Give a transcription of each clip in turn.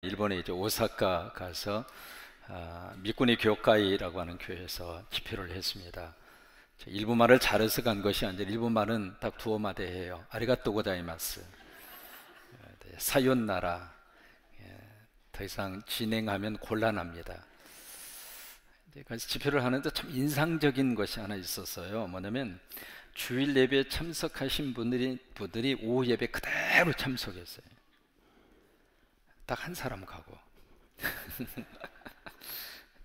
일본에 이제 오사카 가서 미쿠니 교카이라고 하는 교회에서 집회를 했습니다. 일본말을 잘해서 간 것이 아니라 일본말은 딱 두어 마디 해요. 아리가또 고자이마스. 사요나라. 더 이상 진행하면 곤란합니다. 그래서 집회를 하는데 참 인상적인 것이 하나 있었어요. 뭐냐면 주일 예배에 참석하신 분들이 오후 예배 그대로 참석했어요. 딱 한 사람 가고.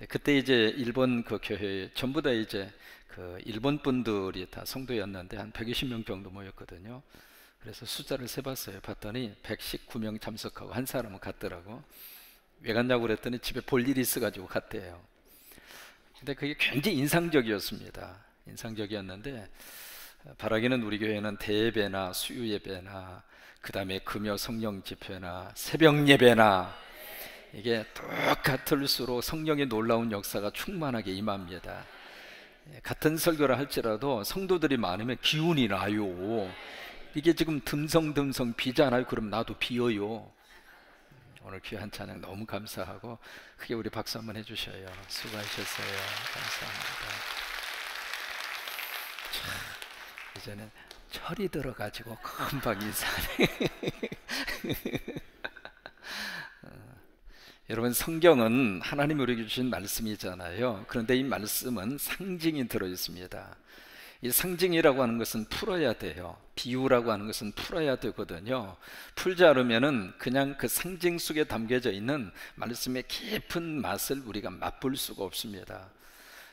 그때 이제 일본 그 교회 전부 다 이제 그 일본 분들이 다 성도였는데 한 120명 정도 모였거든요. 그래서 숫자를 세봤어요. 봤더니 119명 참석하고 한 사람은 갔더라고. 왜 갔냐고 그랬더니 집에 볼 일이 있어가지고 갔대요. 근데 그게 굉장히 인상적이었습니다. 인상적이었는데 바라기는 우리 교회는 대예배나 수요 예배나 그 다음에 금요 성령 집회나 새벽 예배나 이게 똑같을수록 성령의 놀라운 역사가 충만하게 임합니다. 같은 설교를 할지라도 성도들이 많으면 기운이 나요. 이게 지금 듬성듬성 비잖아요. 그럼 나도 비어요. 오늘 귀한 찬양 너무 감사하고 크게 우리 박수 한번 해주셔요. 수고하셨어요. 감사합니다. 참, 이제는 철이 들어가지고 금방 인사하네. 여러분, 성경은 하나님이 우리에게 주신 말씀이잖아요. 그런데 이 말씀은 상징이 들어있습니다. 이 상징이라고 하는 것은 풀어야 돼요. 비유라고 하는 것은 풀어야 되거든요. 풀지 않으면은 그냥 그 상징 속에 담겨져 있는 말씀의 깊은 맛을 우리가 맛볼 수가 없습니다.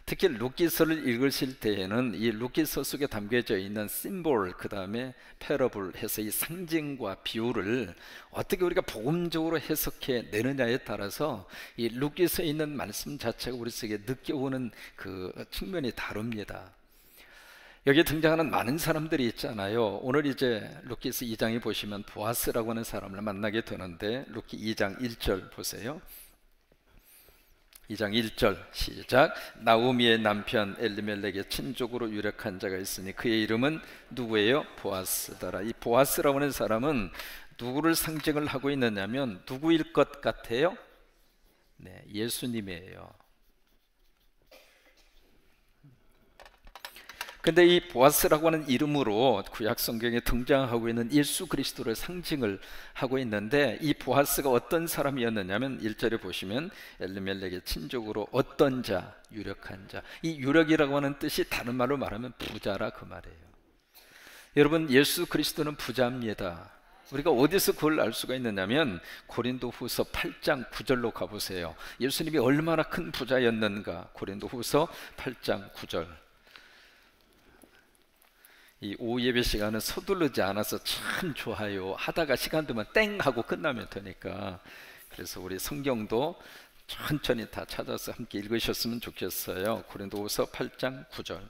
특히 룻기서를 읽으실 때에는 이 룻기서 속에 담겨져 있는 심볼, 그 다음에 패러블 해서 이 상징과 비유를 어떻게 우리가 복음적으로 해석해 내느냐에 따라서 이 룻기서에 있는 말씀 자체가 우리 속에 느껴오는 그 측면이 다릅니다. 여기에 등장하는 많은 사람들이 있잖아요. 오늘 이제 룻기서 2장에 보시면 보아스라고 하는 사람을 만나게 되는데 룻기 2장 1절 보세요. 2장 1절 시작. 나오미의 남편 엘리멜렉의 친족으로 유력한 자가 있으니 그의 이름은 누구예요? 보아스더라. 이 보아스라고 하는 사람은 누구를 상징을 하고 있느냐면 누구일 것 같아요? 네, 예수님이에요. 근데 이 보아스라고 하는 이름으로 구약 성경에 등장하고 있는 예수 그리스도를 상징을 하고 있는데 이 보아스가 어떤 사람이었느냐면 1절에 보시면 엘리멜렉의 친족으로 어떤 자, 유력한 자. 이 유력이라고 하는 뜻이 다른 말로 말하면 부자라 그 말이에요. 여러분, 예수 그리스도는 부자입니다. 우리가 어디서 그걸 알 수가 있느냐면 고린도후서 8장 9절로 가보세요. 예수님이 얼마나 큰 부자였는가. 고린도후서 8장 9절. 이 오후 예배 시간은 서두르지 않아서 참 좋아요. 하다가 시간 되면 땡 하고 끝나면 되니까. 그래서 우리 성경도 천천히 다 찾아서 함께 읽으셨으면 좋겠어요. 고린도후서 8장 9절.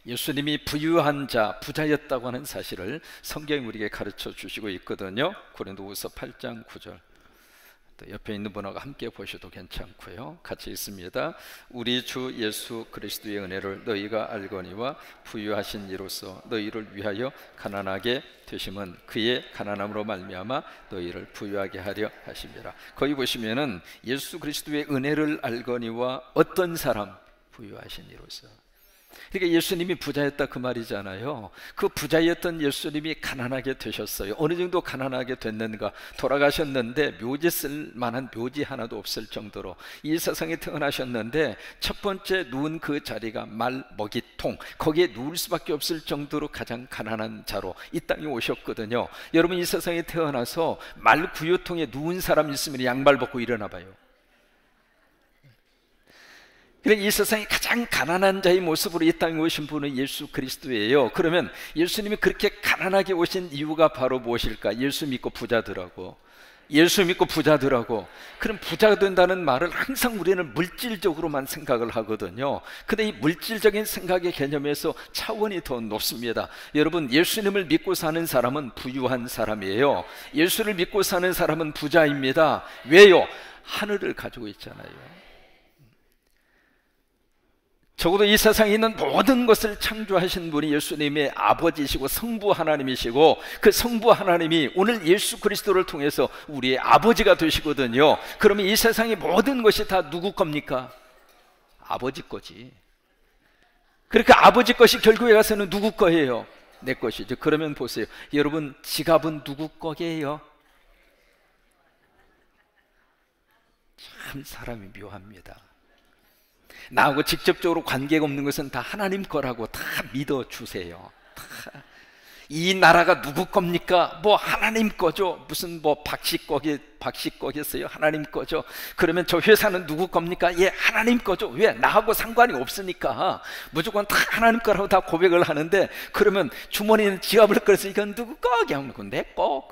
예수님이 부유한 자, 부자였다고 하는 사실을 성경이 우리에게 가르쳐 주시고 있거든요. 고린도후서 8장 9절. 또 옆에 있는 분하고 함께 보셔도 괜찮고요. 같이 있습니다. 우리 주 예수 그리스도의 은혜를 너희가 알거니와 부유하신 이로써 너희를 위하여 가난하게 되심은 그의 가난함으로 말미암아 너희를 부유하게 하려 하심이라. 거기 보시면은 예수 그리스도의 은혜를 알거니와 어떤 사람? 부유하신 이로써. 그러니까 예수님이 부자였다 그 말이잖아요. 그 부자였던 예수님이 가난하게 되셨어요. 어느 정도 가난하게 됐는가? 돌아가셨는데 묘지 쓸 만한 묘지 하나도 없을 정도로 이 세상에 태어나셨는데 첫 번째 누운 그 자리가 말 먹이통, 거기에 누울 수밖에 없을 정도로 가장 가난한 자로 이 땅에 오셨거든요. 여러분, 이 세상에 태어나서 말 구유통에 누운 사람 있으면 양말 벗고 일어나 봐요. 이 세상에 가장 가난한 자의 모습으로 이 땅에 오신 분은 예수 그리스도예요. 그러면 예수님이 그렇게 가난하게 오신 이유가 바로 무엇일까? 예수 믿고 부자들하고, 예수 믿고 부자들하고. 그럼 부자가 된다는 말을 항상 우리는 물질적으로만 생각을 하거든요. 근데 이 물질적인 생각의 개념에서 차원이 더 높습니다. 여러분, 예수님을 믿고 사는 사람은 부유한 사람이에요. 예수를 믿고 사는 사람은 부자입니다. 왜요? 하늘을 가지고 있잖아요. 적어도 이 세상에 있는 모든 것을 창조하신 분이 예수님의 아버지시고 성부 하나님이시고, 그 성부 하나님이 오늘 예수 그리스도를 통해서 우리의 아버지가 되시거든요. 그러면 이 세상의 모든 것이 다 누구 겁니까? 아버지 거지. 그러니까 아버지 것이 결국에 가서는 누구 거예요? 내 것이죠. 그러면 보세요, 여러분, 지갑은 누구 거게요? 참 사람이 묘합니다. 나하고 직접적으로 관계가 없는 것은 다 하나님 거라고 다 믿어주세요. 이 나라가 누구 겁니까? 뭐 하나님 거죠. 무슨 뭐 박씨 거겠어요? 하나님 거죠. 그러면 저 회사는 누구 겁니까? 예, 하나님 거죠. 왜? 나하고 상관이 없으니까 무조건 다 하나님 거라고 다 고백을 하는데, 그러면 주머니는 지갑을 꺼내서 이건 누구 거? 그냥 내 거.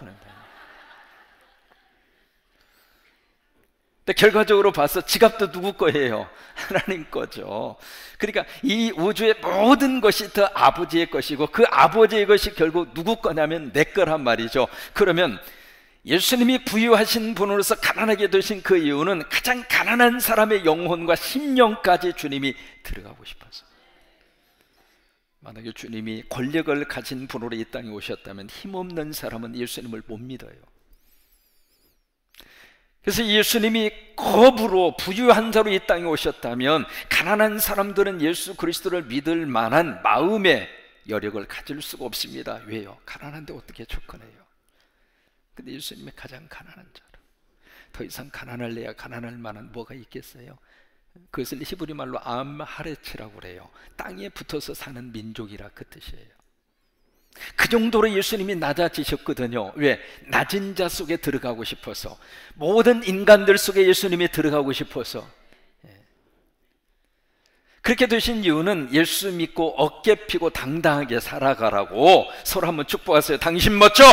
근데 결과적으로 봐서 지갑도 누구 거예요? 하나님 거죠. 그러니까 이 우주의 모든 것이 다 아버지의 것이고, 그 아버지의 것이 결국 누구 거냐면 내 거란 말이죠. 그러면 예수님이 부유하신 분으로서 가난하게 되신 그 이유는 가장 가난한 사람의 영혼과 심령까지 주님이 들어가고 싶어서. 만약에 주님이 권력을 가진 분으로 이 땅에 오셨다면 힘없는 사람은 예수님을 못 믿어요. 그래서 예수님이 겁으로 부유한 자로 이 땅에 오셨다면 가난한 사람들은 예수 그리스도를 믿을 만한 마음의 여력을 가질 수가 없습니다. 왜요? 가난한데 어떻게 접근해요? 근데 예수님이 가장 가난한 자로, 더 이상 가난할래야 가난할 만한 뭐가 있겠어요? 그것을 히브리 말로 암하레츠라고 그래요. 땅에 붙어서 사는 민족이라 그 뜻이에요. 그 정도로 예수님이 낮아지셨거든요. 왜? 낮은 자 속에 들어가고 싶어서, 모든 인간들 속에 예수님이 들어가고 싶어서. 그렇게 되신 이유는 예수 믿고 어깨 피고 당당하게 살아가라고. 서로 한번 축복하세요. 당신 멋져!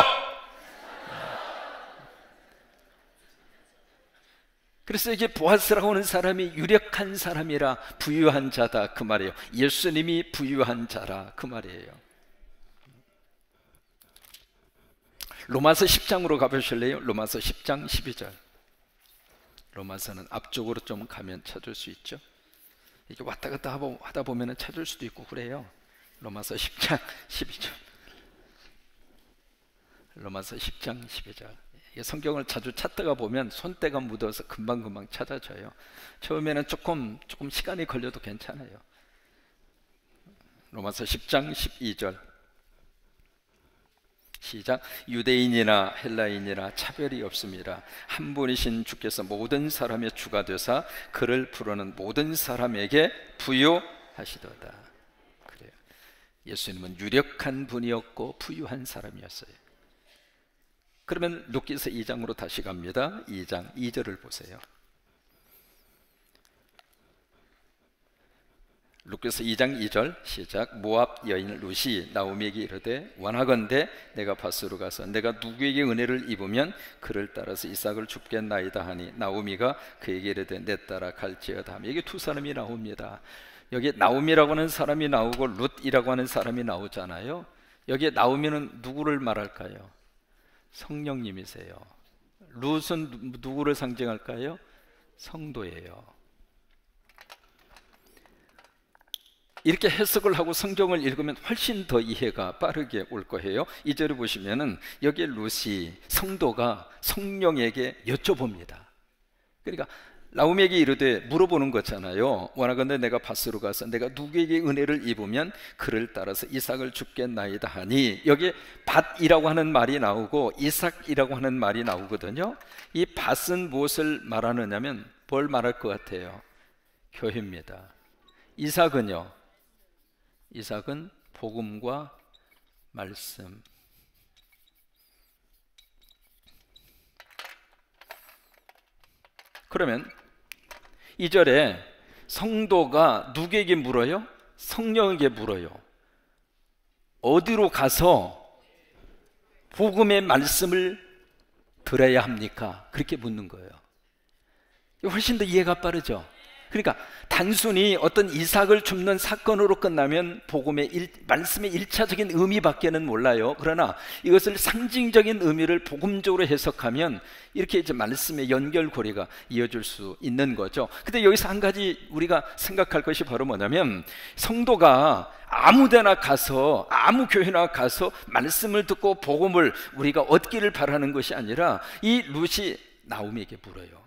그래서 이게 보아스라고 하는 사람이 유력한 사람이라 부유한 자다 그 말이에요. 예수님이 부유한 자라 그 말이에요. 로마서 10장으로 가보실래요? 로마서 10장 12절. 로마서는 앞쪽으로 좀 가면 찾을 수 있죠. 이게 왔다 갔다 하다 보면 찾을 수도 있고 그래요. 로마서 10장 12절. 로마서 10장 12절. 성경을 자주 찾다가 보면 손때가 묻어서 금방금방 찾아져요. 처음에는 조금 시간이 걸려도 괜찮아요. 로마서 10장 12절 시작. 유대인이나 헬라인이나 차별이 없습니다. 한 분이신 주께서 모든 사람의 주가 되사 그를 부르는 모든 사람에게 부유하시도다. 그래요. 예수님은 유력한 분이었고 부유한 사람이었어요. 그러면 룻기서 2장으로 다시 갑니다. 2장 2절을 보세요. 룻기서 2장 2절 시작. 모압 여인 룻이 나오미에게 이르되 원하건대 내가 밧스로 가서 내가 누구에게 은혜를 입으면 그를 따라서 이삭을 줍겠나이다 하니 나오미가 그에게 이르되 내 따라 갈지어다 하며. 이게 두 사람이 나옵니다. 여기 나오미라고 하는 사람이 나오고 룻이라고 하는 사람이 나오잖아요. 여기에 나오미는 누구를 말할까요? 성령님이세요. 룻은 누구를 상징할까요? 성도예요. 이렇게 해석을 하고 성경을 읽으면 훨씬 더 이해가 빠르게 올 거예요. 2절을 보시면은 여기에 룻이 성도가 성령에게 여쭤봅니다. 그러니까 나오미에게 이르되 물어보는 거잖아요. 원하건대 내가 밧스로 가서 내가 누구에게 은혜를 입으면 그를 따라서 이삭을 줍겠나이다 하니, 여기에 밧이라고 하는 말이 나오고 이삭이라고 하는 말이 나오거든요. 이 밧은 무엇을 말하느냐면 뭘 말할 것 같아요? 교회입니다. 이삭은요? 이삭은 복음과 말씀. 그러면 2절에 성도가 누구에게 물어요? 성령에게 물어요. 어디로 가서 복음의 말씀을 들어야 합니까? 그렇게 묻는 거예요. 훨씬 더 이해가 빠르죠? 그러니까 단순히 어떤 이삭을 줍는 사건으로 끝나면 말씀의 일차적인 의미밖에는 몰라요. 그러나 이것을 상징적인 의미를 복음적으로 해석하면 이렇게 이제 말씀의 연결고리가 이어질 수 있는 거죠. 근데 여기서 한 가지 우리가 생각할 것이 바로 뭐냐면, 성도가 아무데나 가서, 아무 교회나 가서 말씀을 듣고 복음을 우리가 얻기를 바라는 것이 아니라, 이 룻이 나오미에게 물어요.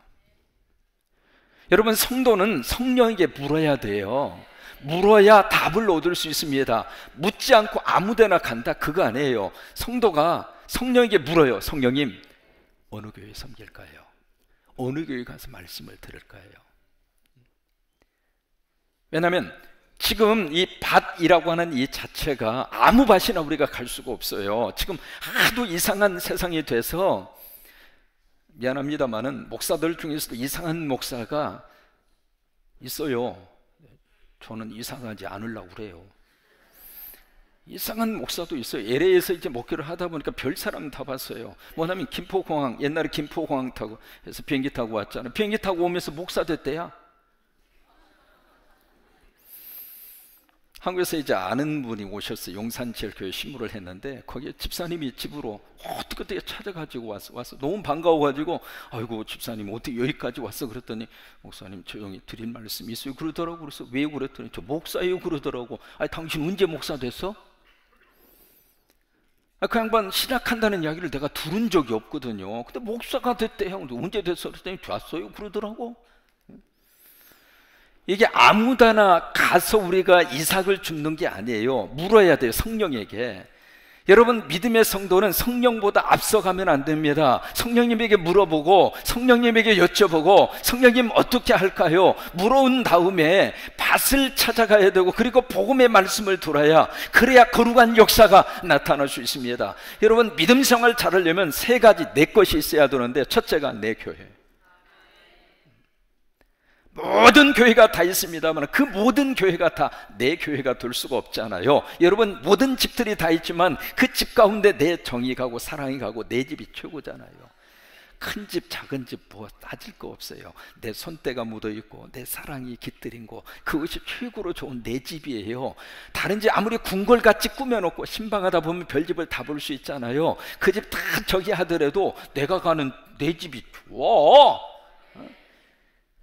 여러분, 성도는 성령에게 물어야 돼요. 물어야 답을 얻을 수 있습니다. 묻지 않고 아무데나 간다, 그거 아니에요. 성도가 성령에게 물어요. 성령님, 어느 교회 섬길까요? 어느 교회 가서 말씀을 들을까요? 왜냐하면 지금 이 밭이라고 하는 이 자체가 아무 밭이나 우리가 갈 수가 없어요. 지금 하도 이상한 세상이 돼서, 미안합니다만은 목사들 중에서도 이상한 목사가 있어요. 저는 이상하지 않으려고 그래요. 이상한 목사도 있어요. LA에서 이제 목회를 하다 보니까 별 사람 다 봤어요. 뭐냐면 김포공항, 옛날에 김포공항 타고 해서 비행기 타고 왔잖아요. 비행기 타고 오면서 목사 됐대야. 한국에서 이제 아는 분이 오셨어요. 용산제일교회 신부를 했는데, 거기에 집사님이 집으로 어떻게 찾아가지고 와서 너무 반가워가지고, 아이고 집사님 어떻게 여기까지 왔어? 그랬더니, 목사님 조용히 드릴 말씀이 있어요 그러더라고. 그래서 왜 그랬더니, 저 목사예요 그러더라고. 아니 당신 언제 목사 됐어? 그 양반 신학한다는 이야기를 내가 들은 적이 없거든요. 근데 목사가 됐대. 형 언제 됐어? 그랬더니 됐어요 그러더라고. 이게 아무데나 가서 우리가 이삭을 줍는 게 아니에요. 물어야 돼요, 성령에게. 여러분, 믿음의 성도는 성령보다 앞서가면 안 됩니다. 성령님에게 물어보고, 성령님에게 여쭤보고, 성령님 어떻게 할까요? 물어온 다음에 밭을 찾아가야 되고, 그리고 복음의 말씀을 들어야, 그래야 거룩한 역사가 나타날 수 있습니다. 여러분, 믿음 생활 잘하려면 세 가지, 네 것이 있어야 되는데, 첫째가 내 교회. 모든 교회가 다 있습니다만 그 모든 교회가 다 내 교회가 될 수가 없잖아요. 여러분, 모든 집들이 다 있지만 그 집 가운데 내 정이 가고 사랑이 가고 내 집이 최고잖아요. 큰 집 작은 집 뭐 따질 거 없어요. 내 손때가 묻어있고 내 사랑이 깃들인 거, 그것이 최고로 좋은 내 집이에요. 다른 집 아무리 궁궐같이 꾸며놓고 신방하다 보면 별집을 다 볼 수 있잖아요. 그 집 다 저기 하더라도 내가 가는 내 집이 좋아.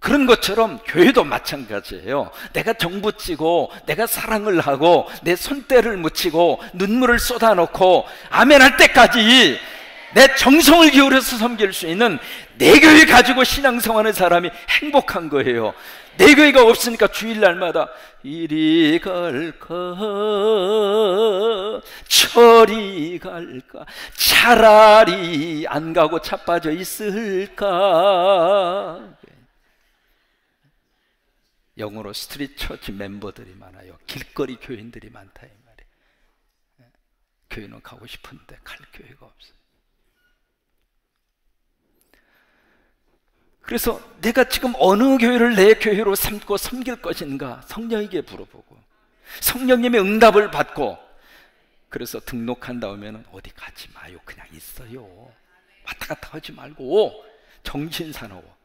그런 것처럼 교회도 마찬가지예요. 내가 정붙이고 내가 사랑을 하고 내 손때를 묻히고 눈물을 쏟아놓고 아멘 할 때까지 내 정성을 기울여서 섬길 수 있는 내 교회 가지고 신앙생활하는 사람이 행복한 거예요. 내 교회가 없으니까 주일날마다 이리 갈까 저리 갈까 차라리 안 가고 차 빠져 있을까. 영어로 스트리트 처치 멤버들이 많아요. 길거리 교인들이 많다 이 말이에요. 교회는 가고 싶은데 갈 교회가 없어요. 그래서 내가 지금 어느 교회를 내 교회로 삼고 섬길 것인가 성령에게 물어보고, 성령님의 응답을 받고, 그래서 등록한 다음에는 어디 가지 마요. 그냥 있어요. 왔다 갔다 하지 말고 정신사나워.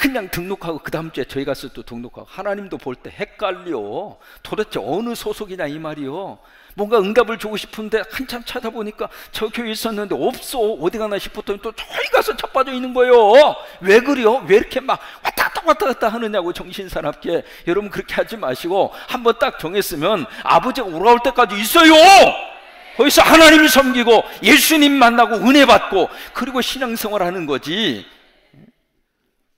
그냥 등록하고 그 다음 주에 저희 가서 또 등록하고, 하나님도 볼 때 헷갈려. 도대체 어느 소속이냐 이 말이요. 뭔가 응답을 주고 싶은데 한참 찾아보니까 저 교회에 있었는데 없어. 어디 가나 싶었더니 또 저희 가서 쳐 빠져 있는 거예요. 왜 그래요? 왜 이렇게 막 왔다 갔다 하느냐고, 정신사납게. 여러분, 그렇게 하지 마시고 한번 딱 정했으면 아버지가 오라올 때까지 있어요. 거기서 하나님을 섬기고 예수님 만나고 은혜 받고, 그리고 신앙생활 하는 거지.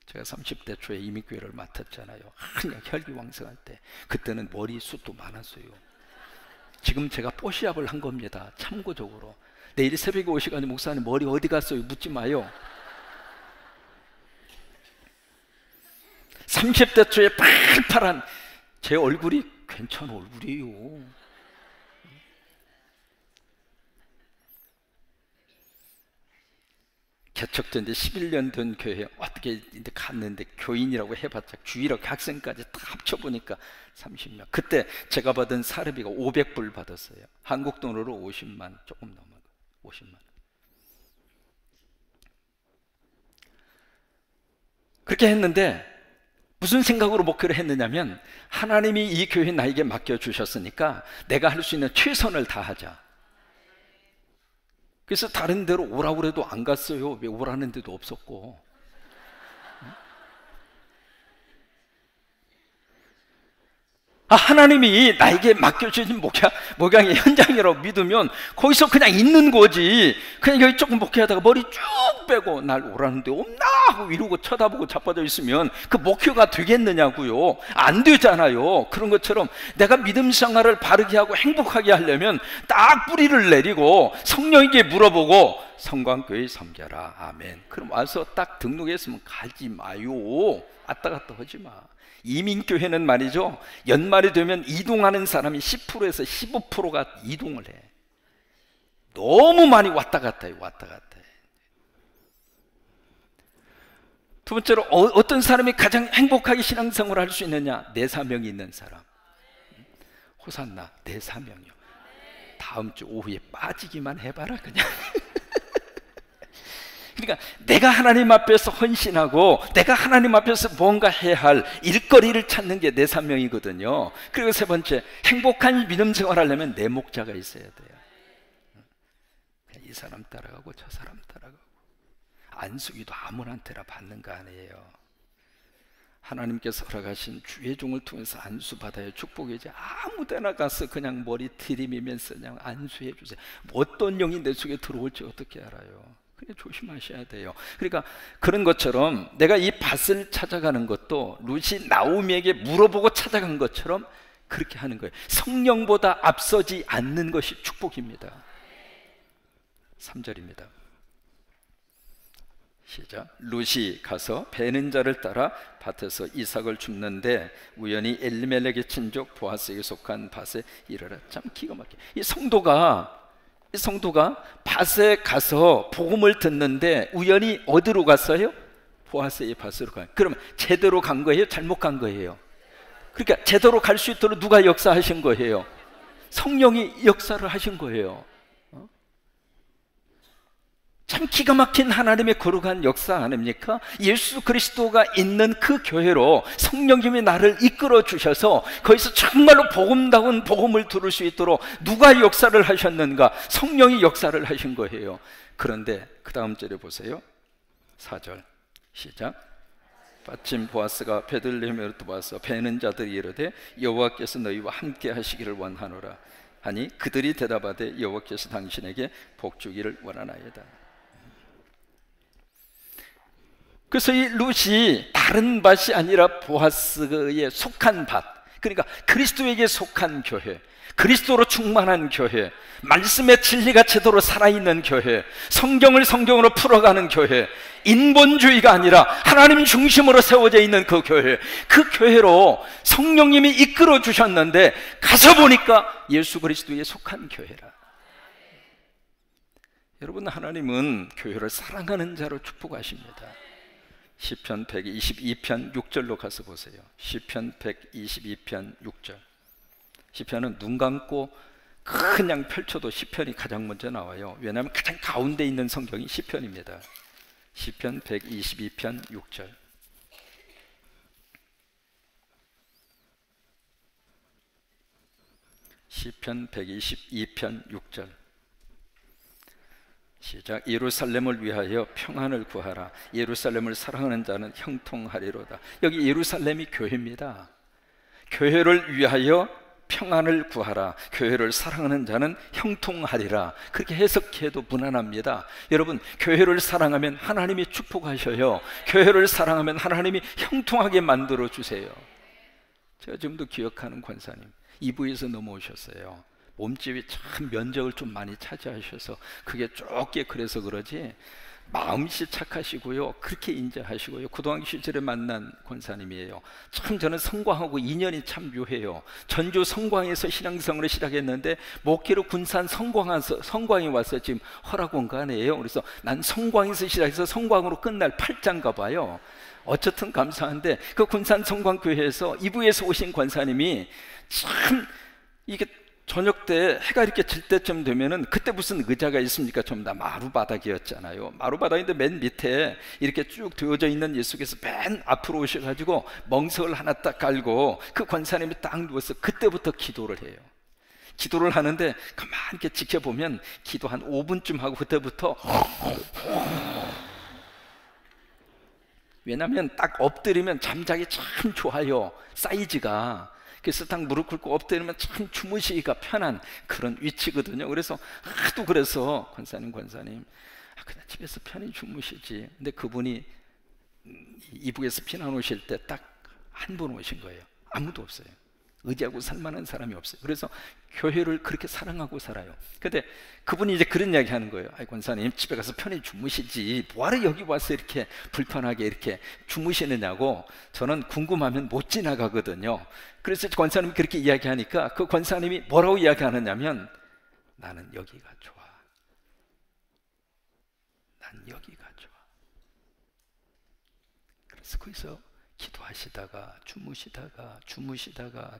제가 30대 초에 이민교회를 맡았잖아요. 그냥 혈기왕성할 때. 그때는 머리숱도 많았어요. 지금 제가 뽀시압을 한 겁니다. 참고적으로. 내일 새벽에 오시가지고 목사님 머리 어디 갔어요? 묻지 마요. 30대 초에 팔팔한 제 얼굴이 괜찮은 얼굴이에요. 개척된 지 11년 된 교회 어떻게 이제 갔는데, 교인이라고 해봤자 주일하고 학생까지 다 합쳐보니까 30명. 그때 제가 받은 사례비가 500불 받았어요. 한국 돈으로 50만 조금 넘어요. 50만. 그렇게 했는데 무슨 생각으로 목회를 했느냐면, 하나님이 이 교회 나에게 맡겨주셨으니까 내가 할 수 있는 최선을 다하자. 그래서 다른 데로 오라고 그래도 안 갔어요. 왜 오라는 데도 없었고. 하나님이 나에게 맡겨주신 목양의 현장이라고 믿으면 거기서 그냥 있는 거지. 그냥 여기 조금 목회하다가 머리 쭉 빼고 날 오라는데 없나 하고 이러고 쳐다보고 자빠져 있으면 그 목회가 되겠느냐고요. 안 되잖아요. 그런 것처럼 내가 믿음 생활을 바르게 하고 행복하게 하려면 딱 뿌리를 내리고 성령에게 물어보고 성광교회 섬겨라. 아멘. 그럼 와서 딱 등록했으면 가지 마요. 왔다 갔다 하지 마. 이민교회는 말이죠, 연말이 되면 이동하는 사람이 10%에서 15%가 이동을 해. 너무 많이 왔다 갔다 해. 왔다 갔다 해. 두 번째로, 어떤 사람이 가장 행복하게 신앙생활을 할 수 있느냐? 내 사명이 있는 사람. 호산나, 내 사명이요. 다음 주 오후에 빠지기만 해봐라 그냥. 그러니까 내가 하나님 앞에서 헌신하고 내가 하나님 앞에서 뭔가 해야 할 일거리를 찾는 게 내 사명이거든요. 그리고 세 번째, 행복한 믿음 생활을 하려면 내 목자가 있어야 돼요. 이 사람 따라가고 저 사람 따라가고, 안수기도 아무한테나 받는 거 아니에요. 하나님께서 허락하신 주의 종을 통해서 안수받아야 축복이지, 아무데나 가서 그냥 머리 들이미면서 그냥 안수해 주세요. 어떤 영이 내 속에 들어올지 어떻게 알아요? 그냥 조심하셔야 돼요. 그러니까 그런 것처럼 내가 이 밭을 찾아가는 것도 룻이 나오미에게 물어보고 찾아간 것처럼 그렇게 하는 거예요. 성령보다 앞서지 않는 것이 축복입니다. 3절입니다. 시작. 룻이 가서 베는 자를 따라 밭에서 이삭을 줍는데 우연히 엘리멜렉의 친족 보아스에게 속한 밭에 이르러. 참 기가 막혀. 이 성도가 밭에 가서 복음을 듣는데 우연히 어디로 갔어요? 보아스의 밭으로 가요. 그러면 제대로 간 거예요? 잘못 간 거예요? 그러니까 제대로 갈 수 있도록 누가 역사하신 거예요? 성령이 역사를 하신 거예요. 참 기가 막힌 하나님의 거룩한 역사 아닙니까? 예수 그리스도가 있는 그 교회로 성령님이 나를 이끌어 주셔서 거기서 정말로 복음다운 복음을 들을 수 있도록 누가 역사를 하셨는가? 성령이 역사를 하신 거예요. 그런데 그 다음 절에 보세요. 4절 시작. 마침 보아스가 베들레헴으로 와서 베는 자들이 이르되 여호와께서 너희와 함께 하시기를 원하노라 하니 그들이 대답하되 여호와께서 당신에게 복 주기를 원하나이다. 그래서 이 룻이 다른 밭이 아니라 보아스에 속한 밭, 그러니까 그리스도에게 속한 교회, 그리스도로 충만한 교회, 말씀의 진리가 제대로 살아있는 교회, 성경을 성경으로 풀어가는 교회, 인본주의가 아니라 하나님 중심으로 세워져 있는 그 교회, 그 교회로 성령님이 이끌어 주셨는데 가서 보니까 예수 그리스도에 속한 교회라. 여러분, 하나님은 교회를 사랑하는 자로 축복하십니다. 시편 122편 6절로 가서 보세요. 시편 122편 6절. 시편은 눈 감고 그냥 펼쳐도 시편이 가장 먼저 나와요. 왜냐하면 가장 가운데 있는 성경이 시편입니다. 시편 122편 6절. 시편 122편 6절. 시작. 예루살렘을 위하여 평안을 구하라. 예루살렘을 사랑하는 자는 형통하리로다. 여기 예루살렘이 교회입니다. 교회를 위하여 평안을 구하라. 교회를 사랑하는 자는 형통하리라. 그렇게 해석해도 무난합니다. 여러분, 교회를 사랑하면 하나님이 축복하셔요. 교회를 사랑하면 하나님이 형통하게 만들어 주세요. 제가 지금도 기억하는 권사님, 이부에서 넘어오셨어요. 몸집이 참 면적을 좀 많이 차지하셔서 그게 좁게 그래서 그러지 마음씨 착하시고요, 그렇게 인자하시고요. 고등학교 시절에 만난 권사님이에요. 참 저는 성광하고 인연이 참 묘해요. 전주 성광에서 신앙생활을 시작했는데 목회로 군산 성광에 와서 지금 허락원간이에요. 그래서 난 성광에서 시작해서 성광으로 끝날 8장가 봐요. 어쨌든 감사한데 그 군산 성광교회에서 이부에서 오신 권사님이 참 이게 저녁 때 해가 이렇게 질 때쯤 되면은 그때 무슨 의자가 있습니까? 전부 다 마루바닥이었잖아요. 마루바닥인데 맨 밑에 이렇게 쭉 되어져 있는 예수께서 맨 앞으로 오셔가지고 멍석을 하나 딱 깔고 그 권사님이 딱 누워서 그때부터 기도를 해요. 기도를 하는데 가만히 이렇게 지켜보면 기도 한 5분쯤 하고 그때부터 왜냐하면 딱 엎드리면 잠자기 참 좋아요, 사이즈가. 그래서 딱 무릎 꿇고 엎드리면 참 주무시기가 편한 그런 위치거든요. 그래서 하도 그래서 권사님 그냥 집에서 편히 주무시지. 근데 그분이 이북에서 피난 오실 때 딱 한 분 오신 거예요. 아무도 없어요. 의지하고 살만한 사람이 없어요. 그래서 교회를 그렇게 사랑하고 살아요. 근데 그분이 이제 그런 이야기 하는 거예요. 아이, 권사님 집에 가서 편히 주무시지 뭐하러 여기 와서 이렇게 불편하게 이렇게 주무시느냐고. 저는 궁금하면 못 지나가거든요. 그래서 권사님이 그렇게 이야기하니까 그 권사님이 뭐라고 이야기하느냐면, 나는 여기가 좋아. 난 여기가 좋아. 그래서 거기서 기도하시다가 주무시다가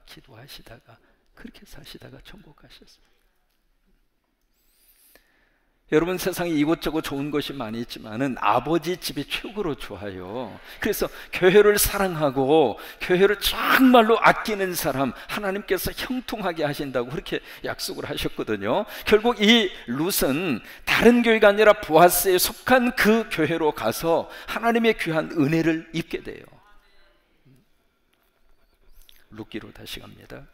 기도하시다가 그렇게 사시다가 천국 가셨어요. 여러분, 세상에 이곳저곳 좋은 것이 많이 있지만은 아버지 집이 최고로 좋아요. 그래서 교회를 사랑하고 교회를 정말로 아끼는 사람 하나님께서 형통하게 하신다고 그렇게 약속을 하셨거든요. 결국 이 룻은 다른 교회가 아니라 보아스에 속한 그 교회로 가서 하나님의 귀한 은혜를 입게 돼요. 룻기로 다시 갑니다.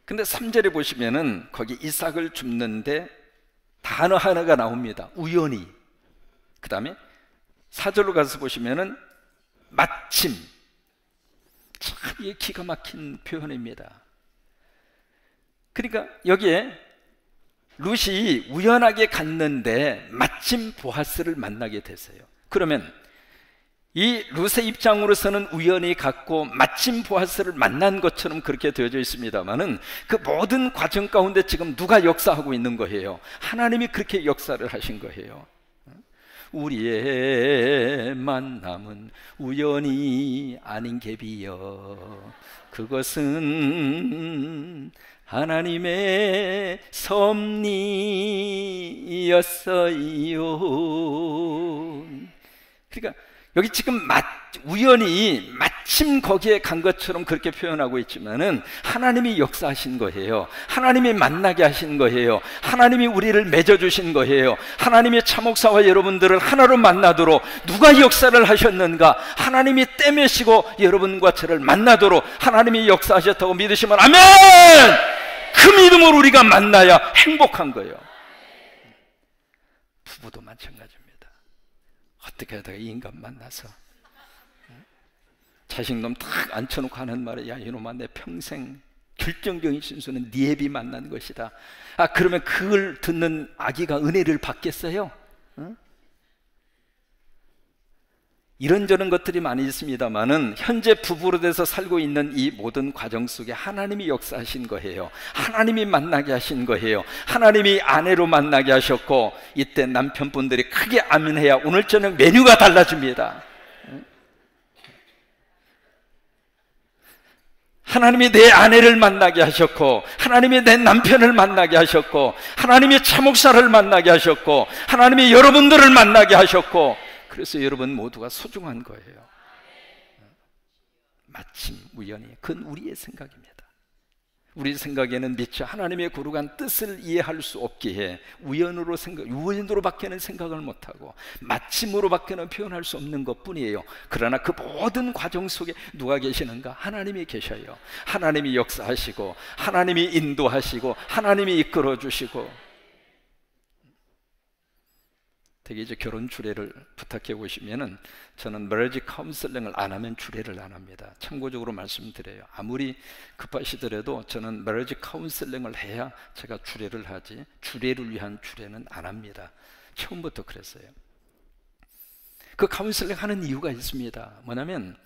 근데 3절에 보시면은 거기 이삭을 줍는데 단어 하나가 나옵니다. 우연히. 그 다음에 4절로 가서 보시면은 마침. 참 이게 기가 막힌 표현입니다. 그러니까 여기에 룻이 우연하게 갔는데 마침 보아스를 만나게 됐어요. 그러면 이 룻의 입장으로서는 우연히 갔고 마침 보아스를 만난 것처럼 그렇게 되어져 있습니다만은 그 모든 과정 가운데 지금 누가 역사하고 있는 거예요? 하나님이 그렇게 역사를 하신 거예요. 우리의 만남은 우연이 아닌 갭이여, 그것은 하나님의 섭리였어요. 그러니까 여기 지금 우연히 마침 거기에 간 것처럼 그렇게 표현하고 있지만은 하나님이 역사하신 거예요. 하나님이 만나게 하신 거예요. 하나님이 우리를 맺어주신 거예요. 하나님의 차목사와 여러분들을 하나로 만나도록 누가 역사를 하셨는가? 하나님이 떼매시고 여러분과 저를 만나도록 하나님이 역사하셨다고 믿으시면 아멘! 그 믿음으로 우리가 만나야 행복한 거예요. 부부도 마찬가지입니다. 어떻게 하다가 이 인간 만나서 자식놈 탁 앉혀놓고 하는 말에, 야 이놈아 내 평생 결정적인 순서는 네 애비 만난 것이다. 그러면 그걸 듣는 아기가 은혜를 받겠어요? 이런저런 것들이 많이 있습니다만은 현재 부부로 돼서 살고 있는 이 모든 과정 속에 하나님이 역사하신 거예요. 하나님이 만나게 하신 거예요. 하나님이 아내로 만나게 하셨고, 이때 남편분들이 크게 아멘해야 오늘 저녁 메뉴가 달라집니다. 하나님이 내 아내를 만나게 하셨고, 하나님이 내 남편을 만나게 하셨고, 하나님이 차목사를 만나게 하셨고, 하나님이 여러분들을 만나게 하셨고, 그래서 여러분 모두가 소중한 거예요. 마침 우연히. 그건 우리의 생각입니다. 우리 생각에는 미처 하나님의 거룩한 뜻을 이해할 수 없기에 우연으로밖에는 생각을 못하고 마침으로밖에는 표현할 수 없는 것뿐이에요. 그러나 그 모든 과정 속에 누가 계시는가? 하나님이 계셔요. 하나님이 역사하시고, 하나님이 인도하시고, 하나님이 이끌어 주시고. 되게 이제 결혼 주례를 부탁해 보시면은 저는 메리지 카운슬링을 안 하면 주례를 안 합니다. 참고적으로 말씀드려요. 아무리 급하시더라도 저는 메리지 카운슬링을 해야 제가 주례를 하지, 주례를 위한 주례는 안 합니다. 처음부터 그랬어요. 그 카운슬링 하는 이유가 있습니다. 뭐냐면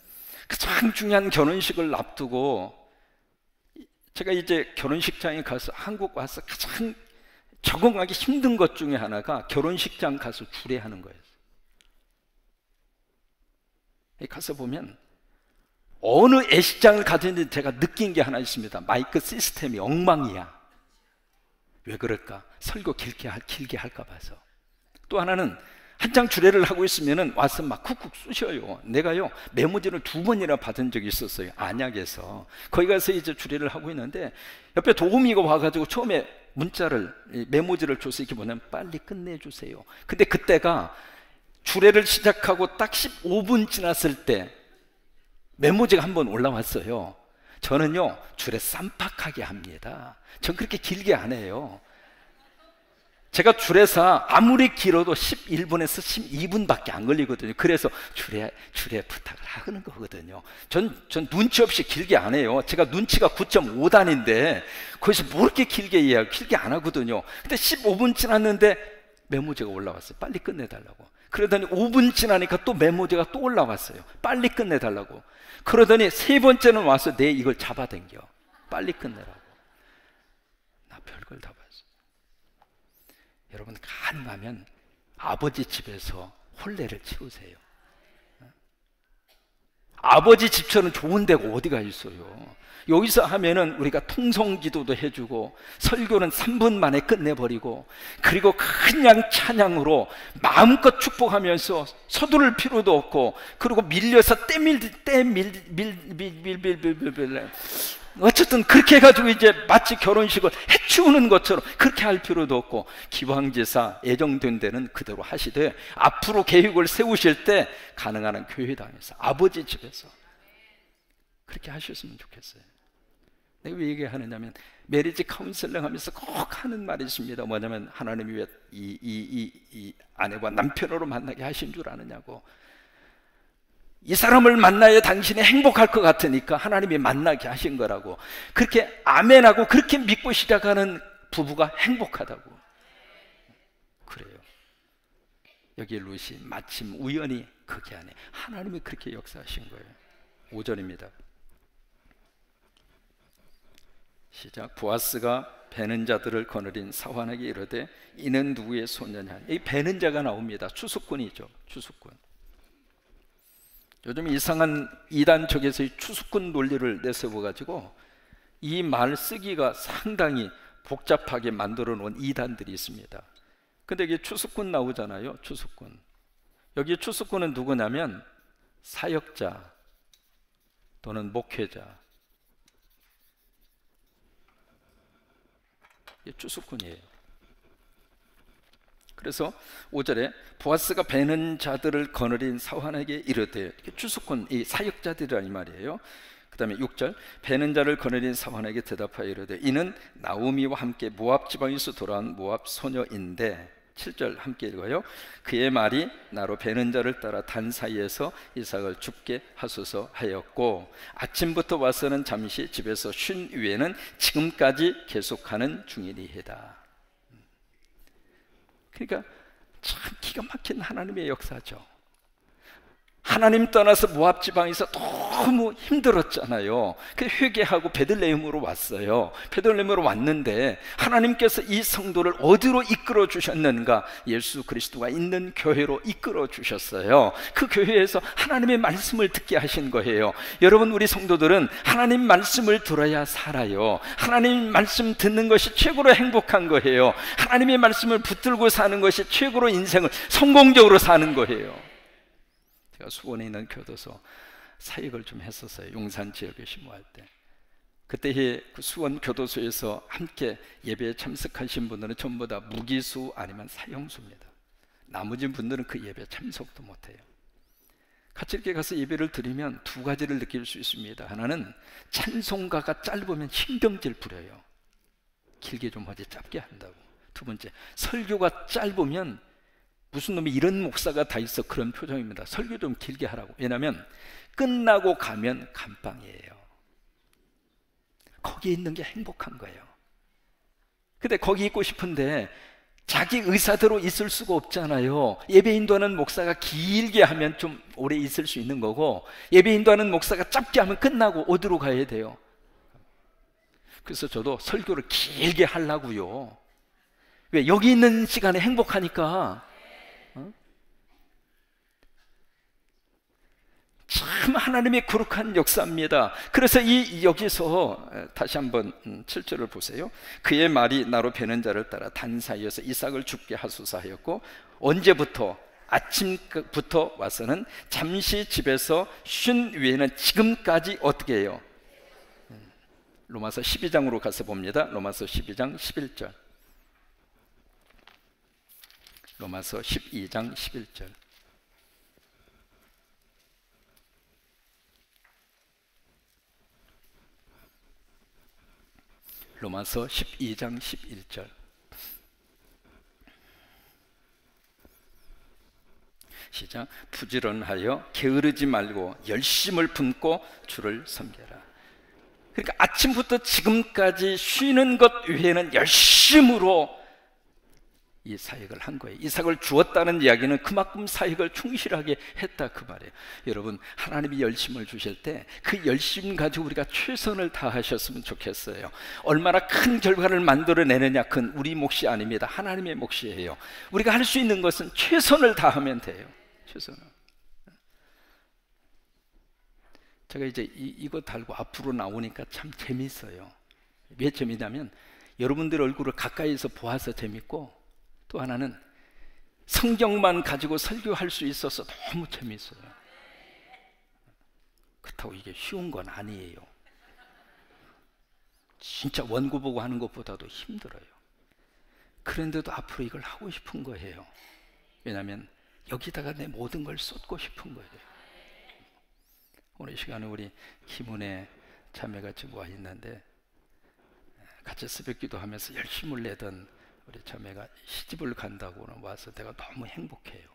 가장 중요한 결혼식을 앞두고, 제가 이제 결혼식장에 가서, 한국 와서 가장 적응하기 힘든 것 중에 하나가 결혼식장 가서 주례하는 거예요. 가서 보면 어느 예식장을 가든지 제가 느낀 게 하나 있습니다. 마이크 시스템이 엉망이야. 왜 그럴까? 설교 길게 할까 봐서. 또 하나는 한 장 주례를 하고 있으면 와서 막 쿡쿡 쑤셔요. 내가요 메모지를 2번이나 받은 적이 있었어요. 안약에서. 거기 가서 이제 주례를 하고 있는데 옆에 도우미가 와가지고 처음에 문자를 메모지를 줘서 이렇게 보내면 빨리 끝내주세요. 근데 그때가 주례를 시작하고 딱 15분 지났을 때 메모지가 한 번 올라왔어요. 저는요 주례 쌈박하게 합니다. 전 그렇게 길게 안 해요. 제가 주례사 아무리 길어도 11분에서 12분밖에 안 걸리거든요. 그래서 주례 부탁을 하는 거거든요. 전 눈치 없이 길게 안 해요. 제가 눈치가 9.5단인데 거기서 뭐 이렇게 길게 이해하고 길게 안 하거든요. 근데 15분 지났는데 메모지가 올라왔어요. 빨리 끝내달라고. 그러더니 5분 지나니까 또 메모지가 또 올라왔어요. 빨리 끝내달라고. 그러더니 3번째는 와서 내 이걸 잡아당겨. 빨리 끝내라고. 나 별걸 다 봤어. 여러분 가능하면 아버지 집에서 혼례를 치우세요. 아버지 집처럼 좋은 데가 어디가 있어요. 여기서 하면은 우리가 통성기도도 해주고 설교는 3분 만에 끝내버리고 그리고 그냥 찬양으로 마음껏 축복하면서 서두를 필요도 없고 그리고 밀려서 어쨌든 그렇게 해가지고 이제 마치 결혼식을 해치우는 것처럼 그렇게 할 필요도 없고 기왕제사 예정된 데는 그대로 하시되 앞으로 계획을 세우실 때 가능한 한 교회당에서 아버지 집에서 그렇게 하셨으면 좋겠어요. 내가 왜 얘기하느냐면 메리지 카운셀링 하면서 꼭 하는 말이 있습니다. 뭐냐면 하나님이 왜 이 아내와 남편으로 만나게 하신 줄 아느냐고. 이 사람을 만나야 당신이 행복할 것 같으니까 하나님이 만나게 하신 거라고. 그렇게 아멘하고 그렇게 믿고 시작하는 부부가 행복하다고. 그래요. 여기 룻이 마침 우연히 거기 안에 하나님이 그렇게 역사하신 거예요. 5절입니다. 시작. 보아스가 베는 자들을 거느린 사환에게 이르되 이는 누구의 소녀냐. 이 베는 자가 나옵니다. 추수꾼이죠. 추수꾼. 요즘 이상한 이단 쪽에서의 추수꾼 논리를 내세워가지고 이 말 쓰기가 상당히 복잡하게 만들어 놓은 이단들이 있습니다. 근데 이게 추수꾼 나오잖아요. 추수꾼. 여기 추수꾼은 누구냐면 사역자 또는 목회자. 이게 추수꾼이에요. 그래서 5절에 보아스가 베는 자들을 거느린 사환에게 이르되, 추수꾼, 이 사역자들이란 이 말이에요. 그 다음에 6절, 베는 자를 거느린 사환에게 대답하여 이르되 이는 나오미와 함께 모압 지방에서 돌아온 모압 소녀인데, 7절 함께 읽어요. 그의 말이 나로 베는 자를 따라 단 사이에서 이삭을 죽게 하소서 하였고 아침부터 와서는 잠시 집에서 쉰 후에는 지금까지 계속하는 중이니이다. 그러니까 참 기가 막힌 하나님의 역사죠. 하나님 떠나서 모압 지방에서 너무 힘들었잖아요. 그래서 회개하고 베들레헴으로 왔어요. 베들레헴으로 왔는데 하나님께서 이 성도를 어디로 이끌어 주셨는가? 예수 그리스도가 있는 교회로 이끌어 주셨어요. 그 교회에서 하나님의 말씀을 듣게 하신 거예요. 여러분, 우리 성도들은 하나님 말씀을 들어야 살아요. 하나님 말씀 듣는 것이 최고로 행복한 거예요. 하나님의 말씀을 붙들고 사는 것이 최고로 인생을 성공적으로 사는 거예요. 제가 수원에 있는 교도소 사역을 좀 했었어요. 용산 지역에 심호할 때. 그때 그 수원 교도소에서 함께 예배에 참석하신 분들은 전부 다 무기수 아니면 사형수입니다. 나머지 분들은 그 예배에 참석도 못해요. 같이 이렇게 가서 예배를 드리면 두 가지를 느낄 수 있습니다. 하나는 찬송가가 짧으면 신경질 부려요. 길게 좀 하지 짧게 한다고. 두 번째, 설교가 짧으면 무슨 놈이 이런 목사가 다 있어, 그런 표정입니다. 설교 좀 길게 하라고. 왜냐하면 끝나고 가면 감방이에요. 거기 있는 게 행복한 거예요. 근데 거기 있고 싶은데 자기 의사대로 있을 수가 없잖아요. 예배 인도하는 목사가 길게 하면 좀 오래 있을 수 있는 거고, 예배 인도하는 목사가 짧게 하면 끝나고 어디로 가야 돼요? 그래서 저도 설교를 길게 하려고요. 왜? 여기 있는 시간에 행복하니까. 참 하나님의 거룩한 역사입니다. 그래서 여기서 다시 한번 7절을 보세요. 그의 말이 나로 베는 자를 따라 단 사이에서 이삭을 죽게 하소서 하였고, 언제부터? 아침부터 와서는 잠시 집에서 쉰 외에는 지금까지 어떻게 해요? 로마서 12장으로 가서 봅니다. 로마서 12장 11절. 로마서 12장 11절. 로마서 12장 11절. 시작. 부지런하여 게으르지 말고 열심을 품고 주를 섬겨라. 그러니까 아침부터 지금까지 쉬는 것 외에는 열심으로 이 사역을 한 거예요. 이삭을 주었다는 이야기는 그만큼 사역을 충실하게 했다 그 말이에요. 여러분, 하나님이 열심을 주실 때 그 열심 가지고 우리가 최선을 다하셨으면 좋겠어요. 얼마나 큰 결과를 만들어내느냐, 그건 우리 몫이 아닙니다. 하나님의 몫이에요. 우리가 할 수 있는 것은 최선을 다하면 돼요. 최선을. 제가 이제 이거 달고 앞으로 나오니까 참 재밌어요. 왜 재미냐면 여러분들 얼굴을 가까이서 보아서 재밌고, 또 하나는 성경만 가지고 설교할 수 있어서 너무 재밌어요. 그렇다고 이게 쉬운 건 아니에요. 진짜 원고 보고 하는 것보다도 힘들어요. 그런데도 앞으로 이걸 하고 싶은 거예요. 왜냐하면 여기다가 내 모든 걸 쏟고 싶은 거예요. 오늘 시간에 우리 김은혜 자매가 지금 와 있는데, 같이 새벽기도 하면서 열심을 내던 우리 자매가 시집을 간다고 와서 내가 너무 행복해요.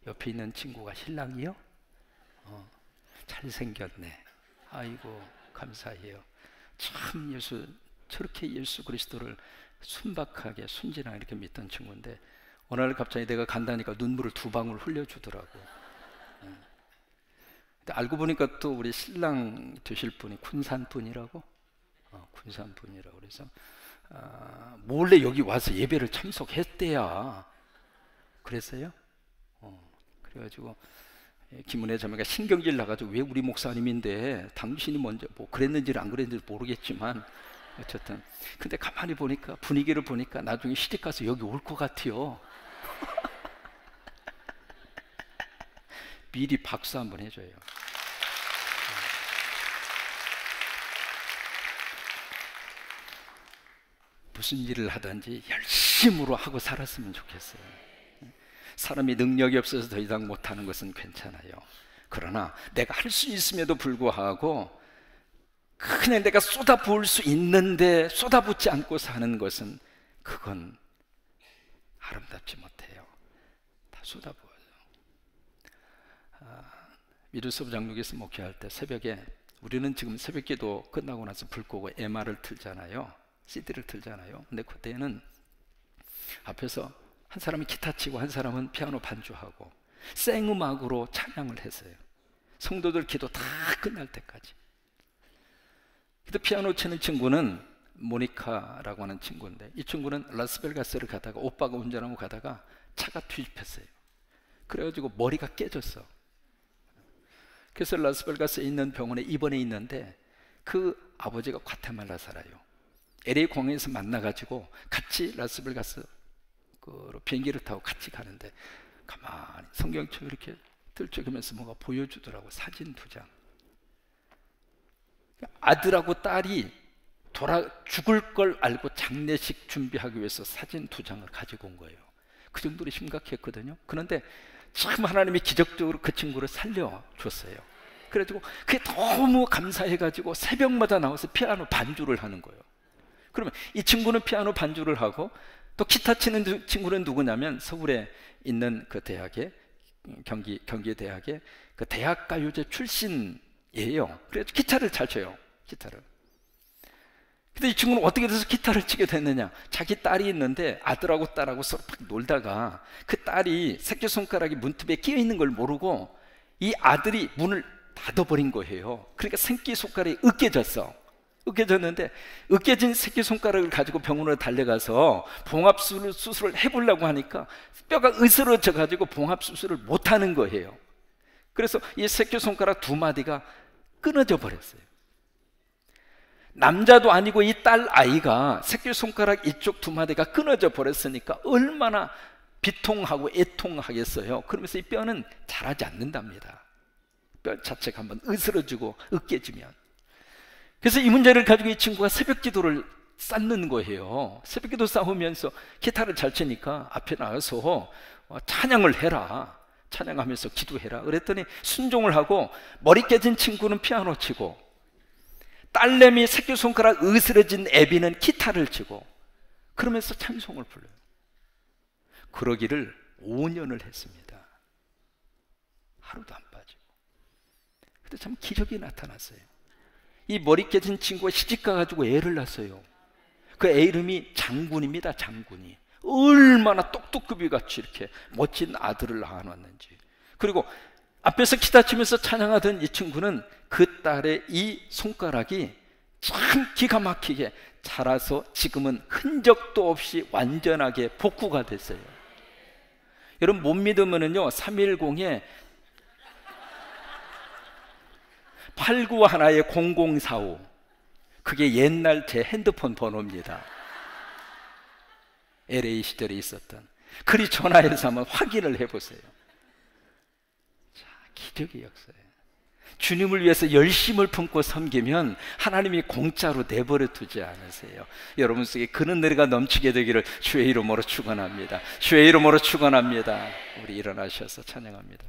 옆에 있는 친구가 신랑이요? 잘생겼네. 아이고 감사해요. 참 저렇게 예수 그리스도를 순박하게 순진하게 이렇게 믿던 친구인데, 어느 날 갑자기 내가 간다니까 눈물을 2방울 흘려주더라고. 근데 알고 보니까 또 우리 신랑 되실 분이 군산 분이라고? 군산 분이라고. 그래서 몰래 여기 와서 예배를 참석했대야. 그랬어요? 그래가지고 김은혜 자매가 신경질 나가지고, 왜 우리 목사님인데 당신이 먼저 뭐 그랬는지를 안 그랬는지 모르겠지만 어쨌든, 근데 가만히 보니까 분위기를 보니까 나중에 시집 가서 여기 올 것 같아요. 미리 박수 한번 해줘요. 무슨 일을 하든지 열심으로 하고 살았으면 좋겠어요. 사람이 능력이 없어서 더 이상 못하는 것은 괜찮아요. 그러나 내가 할 수 있음에도 불구하고 그냥 내가 쏟아부을 수 있는데 쏟아붓지 않고 사는 것은, 그건 아름답지 못해요. 다 쏟아부어요. 미르서브 장로교에서 목회할 때 새벽에, 우리는 지금 새벽기도 끝나고 나서 불 끄고 MR을 틀잖아요. CD를 틀잖아요. 근데 그때는 앞에서 한 사람이 기타 치고 한 사람은 피아노 반주하고 생음악으로 찬양을 했어요. 성도들 기도 다 끝날 때까지. 근데 피아노 치는 친구는 모니카라고 하는 친구인데, 이 친구는 라스베가스를 가다가, 오빠가 운전하고 가다가 차가 뒤집혔어요. 그래가지고 머리가 깨졌어. 그래서 라스베가스에 있는 병원에 입원해 있는데, 그 아버지가 과테말라 살아요. LA 공항에서 만나가지고 같이 라스베가스 비행기를 타고 같이 가는데, 가만히 성경책 이렇게 들쩍이면서 뭔가 보여주더라고. 사진 2장. 아들하고 딸이 죽을 걸 알고 장례식 준비하기 위해서 사진 2장을 가지고 온 거예요. 그 정도로 심각했거든요. 그런데 참 하나님이 기적적으로 그 친구를 살려줬어요. 그래가지고 그게 너무 감사해가지고 새벽마다 나와서 피아노 반주를 하는 거예요. 그러면 이 친구는 피아노 반주를 하고, 또 기타 치는 친구는 누구냐면 서울에 있는 그 대학에, 경기대학의 그 대학가요제 출신이에요. 그래서 기타를 잘 쳐요. 기타를. 근데 이 친구는 어떻게 돼서 기타를 치게 됐느냐, 자기 딸이 있는데 아들하고 딸하고 서로 막 놀다가 그 딸이 새끼손가락이 문틈에 끼어 있는 걸 모르고 이 아들이 문을 닫아버린 거예요. 그러니까 새끼손가락이 으깨졌는데, 으깨진 새끼손가락을 가지고 병원으로 달려가서 봉합수술을 해보려고 하니까 뼈가 으스러져 가지고 봉합수술을 못하는 거예요. 그래서 이 새끼손가락 두 마디가 끊어져 버렸어요. 남자도 아니고 이 딸 아이가 새끼손가락 이쪽 두 마디가 끊어져 버렸으니까 얼마나 비통하고 애통하겠어요. 그러면서 이 뼈는 자라지 않는답니다. 뼈 자체가 한번 으스러지고 으깨지면. 그래서 이 문제를 가지고 이 친구가 새벽 기도를 쌓는 거예요. 새벽 기도 쌓으면서 기타를 잘 치니까 앞에 나가서 찬양을 해라, 찬양하면서 기도해라 그랬더니 순종을 하고, 머리 깨진 친구는 피아노 치고, 딸내미 새끼손가락 으스러진 애비는 기타를 치고, 그러면서 찬송을 불러요. 그러기를 5년을 했습니다. 하루도 안 빠지고. 근데 참 기적이 나타났어요. 이 머리 깨진 친구가 시집가 가지고 애를 낳았어요. 그 애 이름이 장군입니다. 장군이 얼마나 똑똑급이같이 이렇게 멋진 아들을 낳아놨는지. 그리고 앞에서 기타 치면서 찬양하던 이 친구는 그 딸의 이 손가락이 참 기가 막히게 자라서 지금은 흔적도 없이 완전하게 복구가 됐어요. 여러분 못 믿으면은요, 310에 891-0045, 그게 옛날 제 핸드폰 번호입니다. LA 시절에 있었던. 그리 전화해서 한번 확인을 해보세요. 자, 기적의 역사예요. 주님을 위해서 열심을 품고 섬기면 하나님이 공짜로 내버려 두지 않으세요. 여러분 속에 그런 은혜가 넘치게 되기를 주의 이름으로 축원합니다. 주의 이름으로 축원합니다. 우리 일어나셔서 찬양합니다.